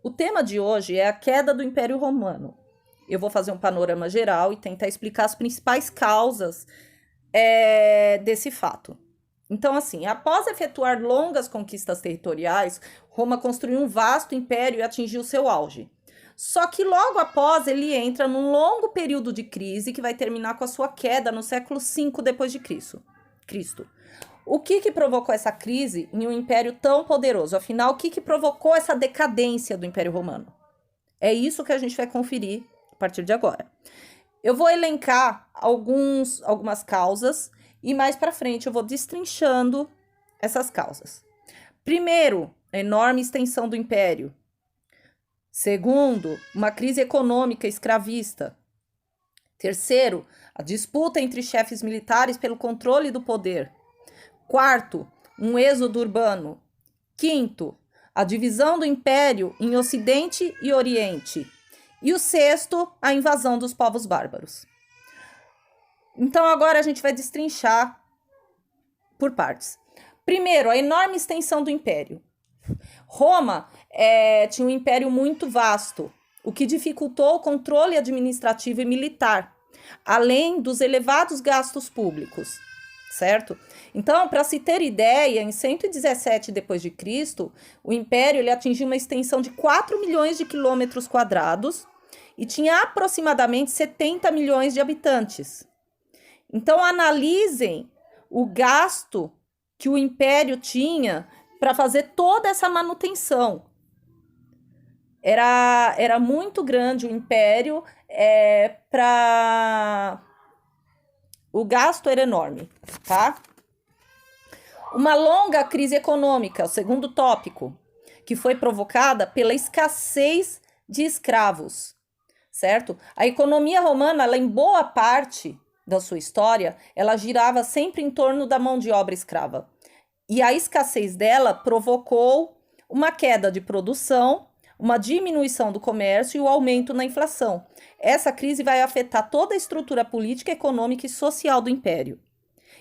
O tema de hoje é a queda do Império Romano. Eu vou fazer um panorama geral e tentar explicar as principais causas desse fato. Então, assim, após efetuar longas conquistas territoriais, Roma construiu um vasto império e atingiu seu auge. Só que logo após ele entra num longo período de crise que vai terminar com a sua queda no século V depois de Cristo. O que provocou essa crise em um império tão poderoso? Afinal, o que provocou essa decadência do Império Romano? É isso que a gente vai conferir a partir de agora. Eu vou elencar algumas causas e mais para frente eu vou destrinchando essas causas. Primeiro, a enorme extensão do império. Segundo, uma crise econômica escravista. Terceiro, a disputa entre chefes militares pelo controle do poder. Quarto, um êxodo urbano. Quinto, a divisão do império em Ocidente e Oriente. E o sexto, a invasão dos povos bárbaros. Então, agora a gente vai destrinchar por partes. Primeiro, a enorme extensão do império. Roma tinha um império muito vasto, o que dificultou o controle administrativo e militar, além dos elevados gastos públicos, certo? Então, para se ter ideia, em 117 d.C., o império ele atingiu uma extensão de 4 milhões de quilômetros quadrados e tinha aproximadamente 70 milhões de habitantes. Então, analisem o gasto que o império tinha para fazer toda essa manutenção. Era muito grande o império, o gasto era enorme, tá? Uma longa crise econômica, o segundo tópico, que foi provocada pela escassez de escravos, certo? A economia romana, ela, em boa parte da sua história, ela girava sempre em torno da mão de obra escrava. E a escassez dela provocou uma queda de produção, uma diminuição do comércio e o aumento na inflação. Essa crise vai afetar toda a estrutura política, econômica e social do império.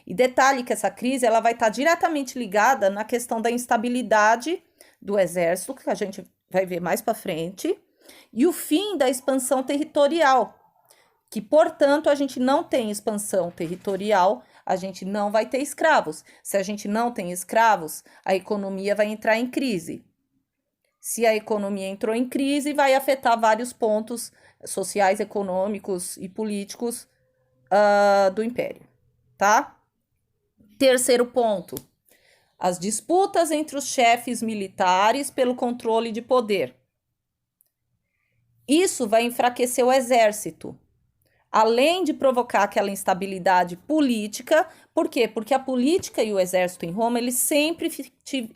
E detalhe que essa crise ela vai estar diretamente ligada na questão da instabilidade do exército, que a gente vai ver mais para frente, e o fim da expansão territorial, que, portanto, a gente não tem expansão territorial, a gente não vai ter escravos. Se a gente não tem escravos, a economia vai entrar em crise. Se a economia entrou em crise, vai afetar vários pontos sociais, econômicos e políticos do império, tá? Terceiro ponto, as disputas entre os chefes militares pelo controle de poder. Isso vai enfraquecer o exército, além de provocar aquela instabilidade política. Por quê? Porque a política e o exército em Roma, eles sempre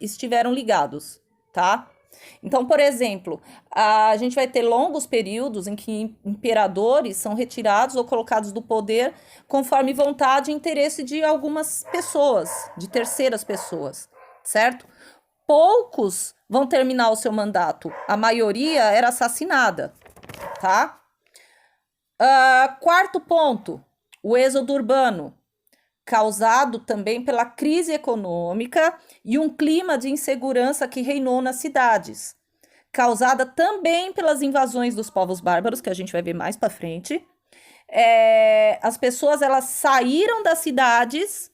estiveram ligados, tá? Então, por exemplo, a gente vai ter longos períodos em que imperadores são retirados ou colocados do poder conforme vontade e interesse de algumas pessoas, de terceiras pessoas, certo? Poucos vão terminar o seu mandato, a maioria era assassinada, tá? Quarto ponto, o êxodo urbano, causado também pela crise econômica e um clima de insegurança que reinou nas cidades, causada também pelas invasões dos povos bárbaros, que a gente vai ver mais para frente. As pessoas elas saíram das cidades,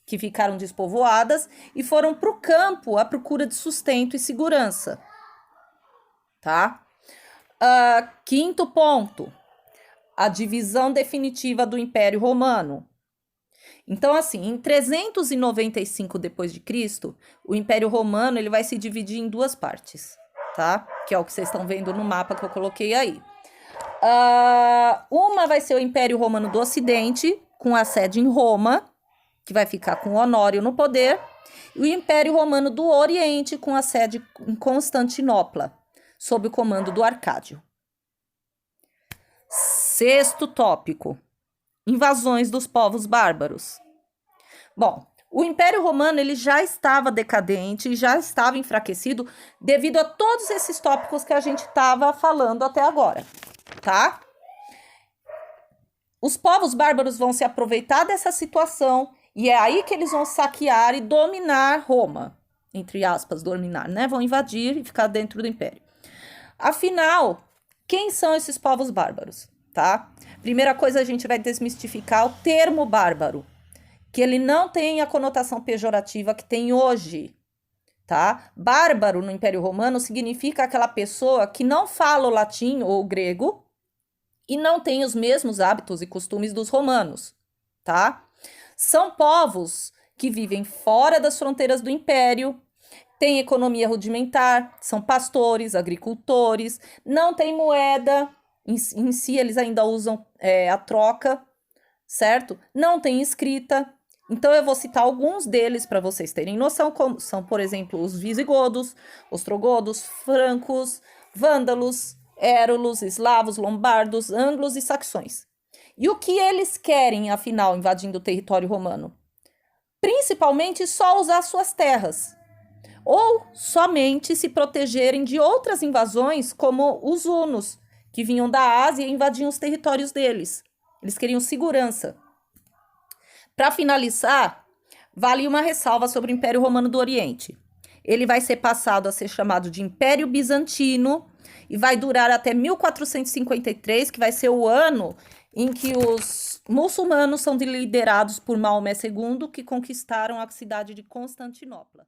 que ficaram despovoadas, e foram para o campo à procura de sustento e segurança, tá? Quinto ponto, a divisão definitiva do Império Romano. Então, assim, em 395 d.C., o Império Romano ele vai se dividir em duas partes, tá? Que é o que vocês estão vendo no mapa que eu coloquei aí. Uma vai ser o Império Romano do Ocidente, com a sede em Roma, que vai ficar com Honório no poder, e o Império Romano do Oriente, com a sede em Constantinopla, sob o comando do Arcádio. Sexto tópico, invasões dos povos bárbaros. Bom, o Império Romano ele já estava decadente e já estava enfraquecido devido a todos esses tópicos que a gente estava falando até agora, tá? Os povos bárbaros vão se aproveitar dessa situação e é aí que eles vão saquear e dominar Roma, entre aspas, dominar, né? Vão invadir e ficar dentro do Império. Afinal, quem são esses povos bárbaros, tá? Primeira coisa, a gente vai desmistificar o termo bárbaro, que ele não tem a conotação pejorativa que tem hoje, tá? Bárbaro no Império Romano significa aquela pessoa que não fala o latim ou o grego e não tem os mesmos hábitos e costumes dos romanos, tá? São povos que vivem fora das fronteiras do império, têm economia rudimentar, são pastores, agricultores, não tem moeda, em si eles ainda usam a troca, certo? Não tem escrita. Então eu vou citar alguns deles para vocês terem noção, como são, por exemplo, os visigodos, ostrogodos, francos, vândalos, érulos, eslavos, lombardos, anglos e saxões. E o que eles querem, afinal, invadindo o território romano? Principalmente só usar suas terras, ou somente se protegerem de outras invasões, como os hunos, que vinham da Ásia e invadiam os territórios deles. Eles queriam segurança. Para finalizar, vale uma ressalva sobre o Império Romano do Oriente. Ele vai ser passado a ser chamado de Império Bizantino e vai durar até 1453, que vai ser o ano em que os muçulmanos são liderados por Maomé II, que conquistaram a cidade de Constantinopla.